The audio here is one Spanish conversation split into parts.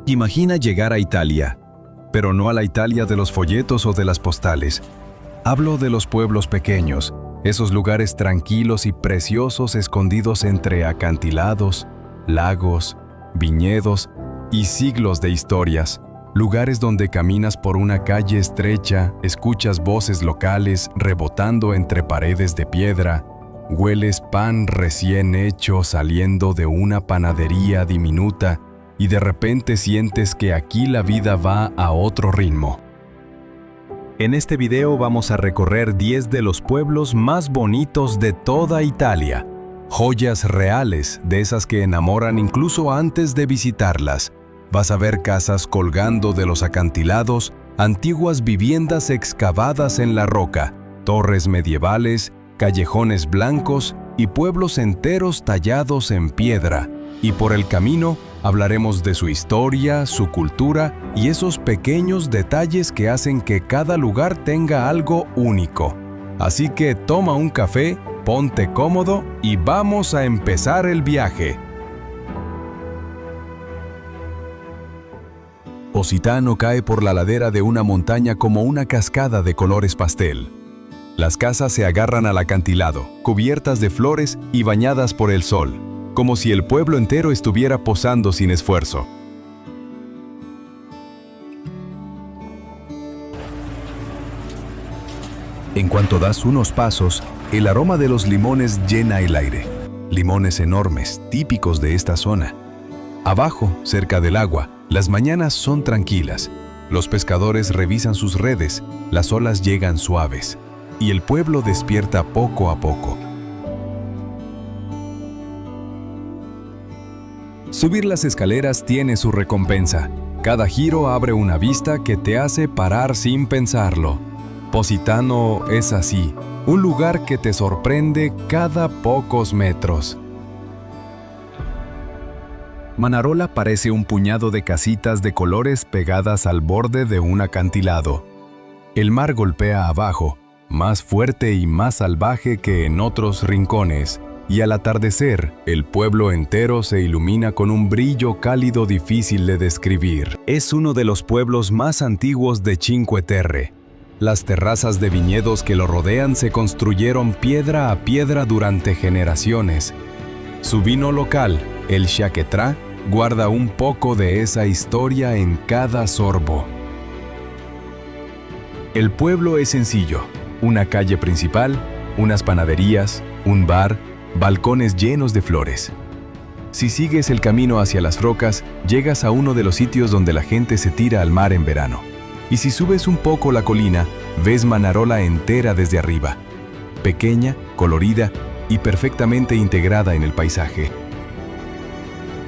Imagina llegar a Italia, pero no a la Italia de los folletos o de las postales. Hablo de los pueblos pequeños, esos lugares tranquilos y preciosos escondidos entre acantilados, lagos, viñedos y siglos de historias. Lugares donde caminas por una calle estrecha, escuchas voces locales rebotando entre paredes de piedra, hueles pan recién hecho saliendo de una panadería diminuta y de repente sientes que aquí la vida va a otro ritmo. En este video vamos a recorrer 10 de los pueblos más bonitos de toda Italia. Joyas reales, de esas que enamoran incluso antes de visitarlas. Vas a ver casas colgando de los acantilados, antiguas viviendas excavadas en la roca, torres medievales, callejones blancos y pueblos enteros tallados en piedra. Y por el camino hablaremos de su historia, su cultura y esos pequeños detalles que hacen que cada lugar tenga algo único. Así que toma un café, ponte cómodo y vamos a empezar el viaje. Positano cae por la ladera de una montaña como una cascada de colores pastel. Las casas se agarran al acantilado, cubiertas de flores y bañadas por el sol, como si el pueblo entero estuviera posando sin esfuerzo. En cuanto das unos pasos, el aroma de los limones llena el aire. Limones enormes, típicos de esta zona. Abajo, cerca del agua, las mañanas son tranquilas. Los pescadores revisan sus redes, las olas llegan suaves, y el pueblo despierta poco a poco. Subir las escaleras tiene su recompensa. Cada giro abre una vista que te hace parar sin pensarlo. Positano es así, un lugar que te sorprende cada pocos metros. Manarola parece un puñado de casitas de colores pegadas al borde de un acantilado. El mar golpea abajo, más fuerte y más salvaje que en otros rincones, y al atardecer, el pueblo entero se ilumina con un brillo cálido difícil de describir. Es uno de los pueblos más antiguos de Cinque Terre. Las terrazas de viñedos que lo rodean se construyeron piedra a piedra durante generaciones. Su vino local, el Chaquetrà, guarda un poco de esa historia en cada sorbo. El pueblo es sencillo: una calle principal, unas panaderías, un bar, balcones llenos de flores. Si sigues el camino hacia las rocas, llegas a uno de los sitios donde la gente se tira al mar en verano. Y si subes un poco la colina, ves Manarola entera desde arriba, pequeña, colorida y perfectamente integrada en el paisaje.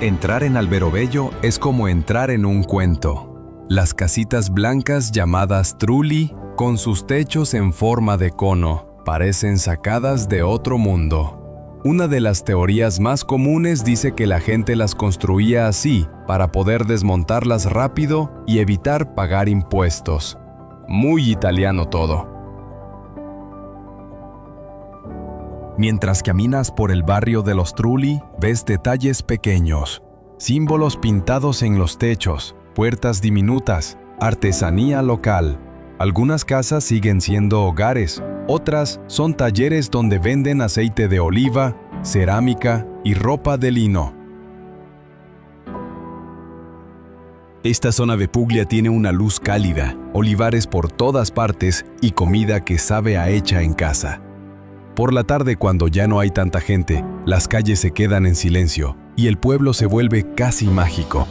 Entrar en Alberobello es como entrar en un cuento. Las casitas blancas llamadas trulli, con sus techos en forma de cono, parecen sacadas de otro mundo. Una de las teorías más comunes dice que la gente las construía así para poder desmontarlas rápido y evitar pagar impuestos. Muy italiano todo. Mientras caminas por el barrio de los Trulli, ves detalles pequeños, símbolos pintados en los techos, puertas diminutas, artesanía local. Algunas casas siguen siendo hogares, otras son talleres donde venden aceite de oliva, cerámica y ropa de lino. Esta zona de Puglia tiene una luz cálida, olivares por todas partes y comida que sabe a hecha en casa. Por la tarde, cuando ya no hay tanta gente, las calles se quedan en silencio y el pueblo se vuelve casi mágico.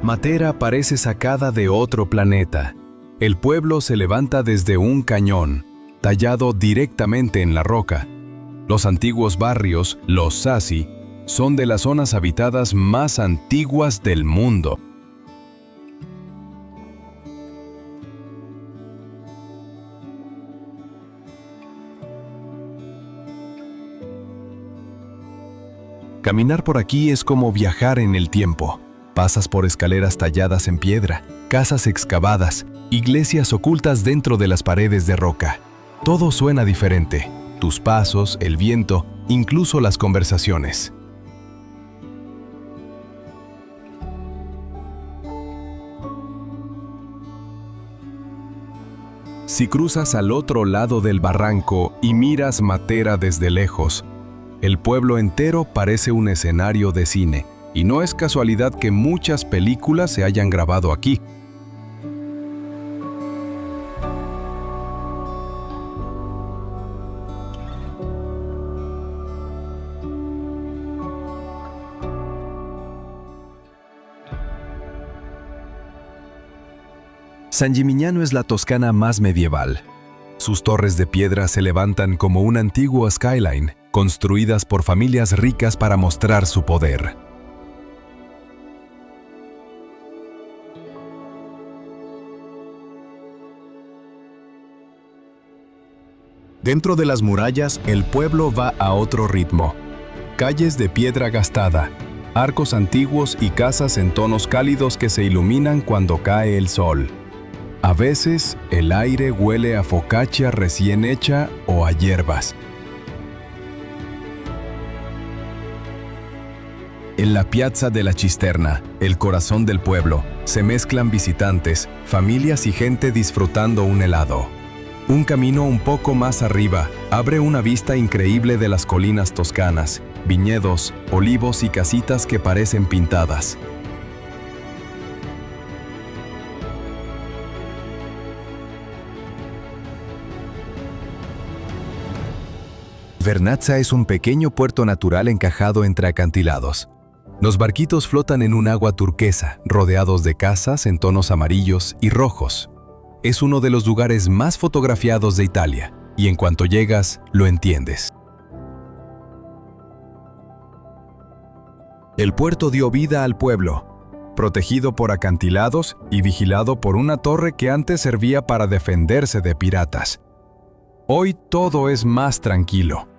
Matera parece sacada de otro planeta. El pueblo se levanta desde un cañón, tallado directamente en la roca. Los antiguos barrios, los Sassi, son de las zonas habitadas más antiguas del mundo. Caminar por aquí es como viajar en el tiempo. Pasas por escaleras talladas en piedra, casas excavadas, iglesias ocultas dentro de las paredes de roca. Todo suena diferente. Tus pasos, el viento, incluso las conversaciones. Si cruzas al otro lado del barranco y miras Matera desde lejos, el pueblo entero parece un escenario de cine, y no es casualidad que muchas películas se hayan grabado aquí. San Gimignano es la Toscana más medieval. Sus torres de piedra se levantan como un antiguo skyline, construidas por familias ricas para mostrar su poder. Dentro de las murallas, el pueblo va a otro ritmo. Calles de piedra gastada, arcos antiguos y casas en tonos cálidos que se iluminan cuando cae el sol. A veces, el aire huele a focaccia recién hecha o a hierbas. En la Piazza della Cisterna, el corazón del pueblo, se mezclan visitantes, familias y gente disfrutando un helado. Un camino un poco más arriba abre una vista increíble de las colinas toscanas, viñedos, olivos y casitas que parecen pintadas. Vernazza es un pequeño puerto natural encajado entre acantilados. Los barquitos flotan en un agua turquesa, rodeados de casas en tonos amarillos y rojos. Es uno de los lugares más fotografiados de Italia, y en cuanto llegas, lo entiendes. El puerto dio vida al pueblo, protegido por acantilados y vigilado por una torre que antes servía para defenderse de piratas. Hoy todo es más tranquilo.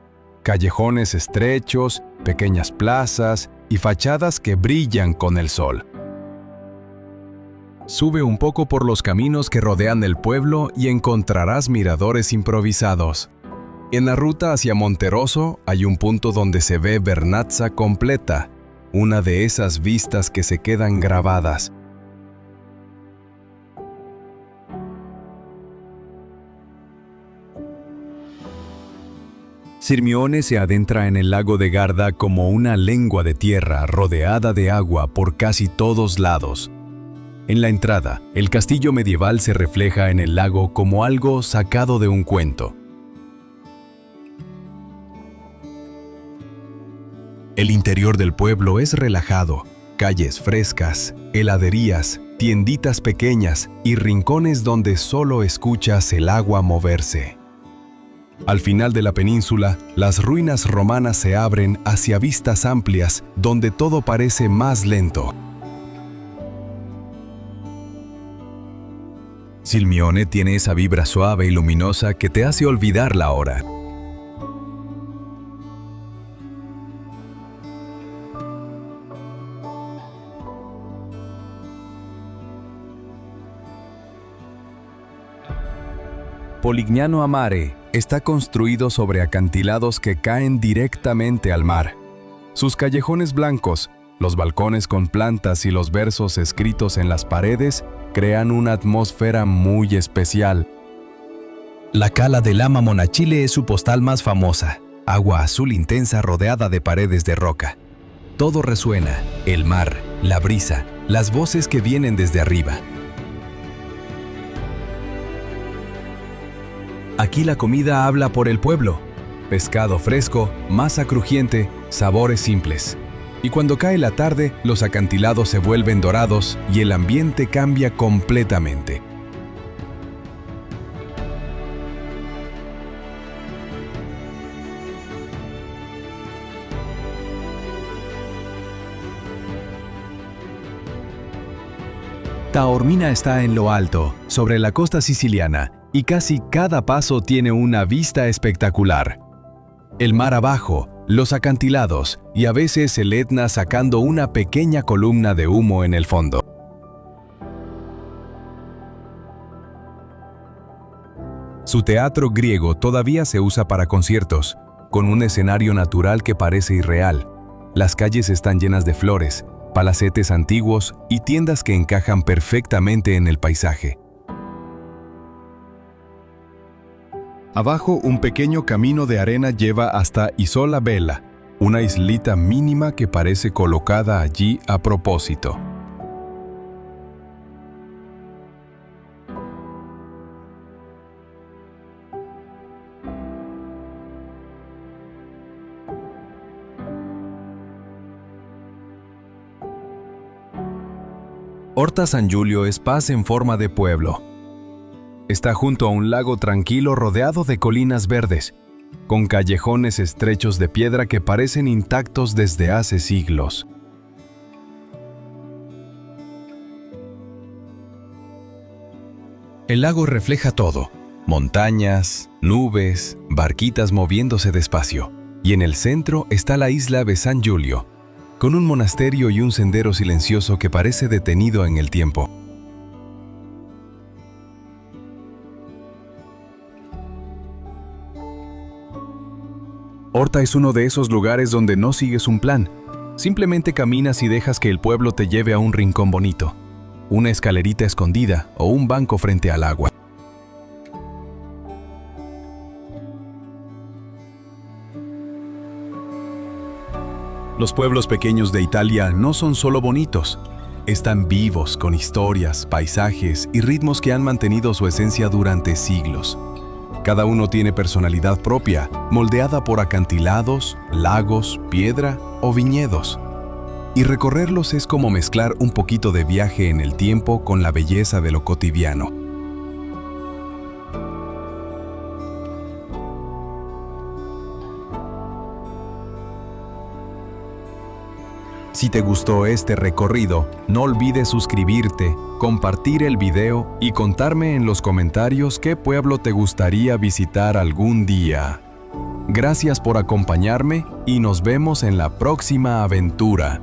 Callejones estrechos, pequeñas plazas y fachadas que brillan con el sol. Sube un poco por los caminos que rodean el pueblo y encontrarás miradores improvisados. En la ruta hacia Monterosso hay un punto donde se ve Vernazza completa, una de esas vistas que se quedan grabadas. Sirmione se adentra en el lago de Garda como una lengua de tierra rodeada de agua por casi todos lados. En la entrada, el castillo medieval se refleja en el lago como algo sacado de un cuento. El interior del pueblo es relajado, calles frescas, heladerías, tienditas pequeñas y rincones donde solo escuchas el agua moverse. Al final de la península, las ruinas romanas se abren hacia vistas amplias donde todo parece más lento. Sirmione tiene esa vibra suave y luminosa que te hace olvidar la hora. Polignano a Mare está construido sobre acantilados que caen directamente al mar. Sus callejones blancos, los balcones con plantas y los versos escritos en las paredes crean una atmósfera muy especial. La cala de Lama Monachile es su postal más famosa, agua azul intensa rodeada de paredes de roca. Todo resuena, el mar, la brisa, las voces que vienen desde arriba. Aquí la comida habla por el pueblo. Pescado fresco, masa crujiente, sabores simples. Y cuando cae la tarde, los acantilados se vuelven dorados y el ambiente cambia completamente. Taormina está en lo alto, sobre la costa siciliana, y casi cada paso tiene una vista espectacular. El mar abajo, los acantilados y a veces el Etna sacando una pequeña columna de humo en el fondo. Su teatro griego todavía se usa para conciertos, con un escenario natural que parece irreal. Las calles están llenas de flores, palacetes antiguos y tiendas que encajan perfectamente en el paisaje. Abajo, un pequeño camino de arena lleva hasta Isola Bella, una islita mínima que parece colocada allí a propósito. Horta San Giulio es paz en forma de pueblo. Está junto a un lago tranquilo rodeado de colinas verdes, con callejones estrechos de piedra que parecen intactos desde hace siglos. El lago refleja todo: montañas, nubes, barquitas moviéndose despacio. Y en el centro está la isla de San Giulio, con un monasterio y un sendero silencioso que parece detenido en el tiempo. Horta es uno de esos lugares donde no sigues un plan. Simplemente caminas y dejas que el pueblo te lleve a un rincón bonito, una escalerita escondida o un banco frente al agua. Los pueblos pequeños de Italia no son solo bonitos, están vivos con historias, paisajes y ritmos que han mantenido su esencia durante siglos. Cada uno tiene personalidad propia, moldeada por acantilados, lagos, piedra o viñedos. Y recorrerlos es como mezclar un poquito de viaje en el tiempo con la belleza de lo cotidiano. Si te gustó este recorrido, no olvides suscribirte, compartir el video y contarme en los comentarios qué pueblo te gustaría visitar algún día. Gracias por acompañarme y nos vemos en la próxima aventura.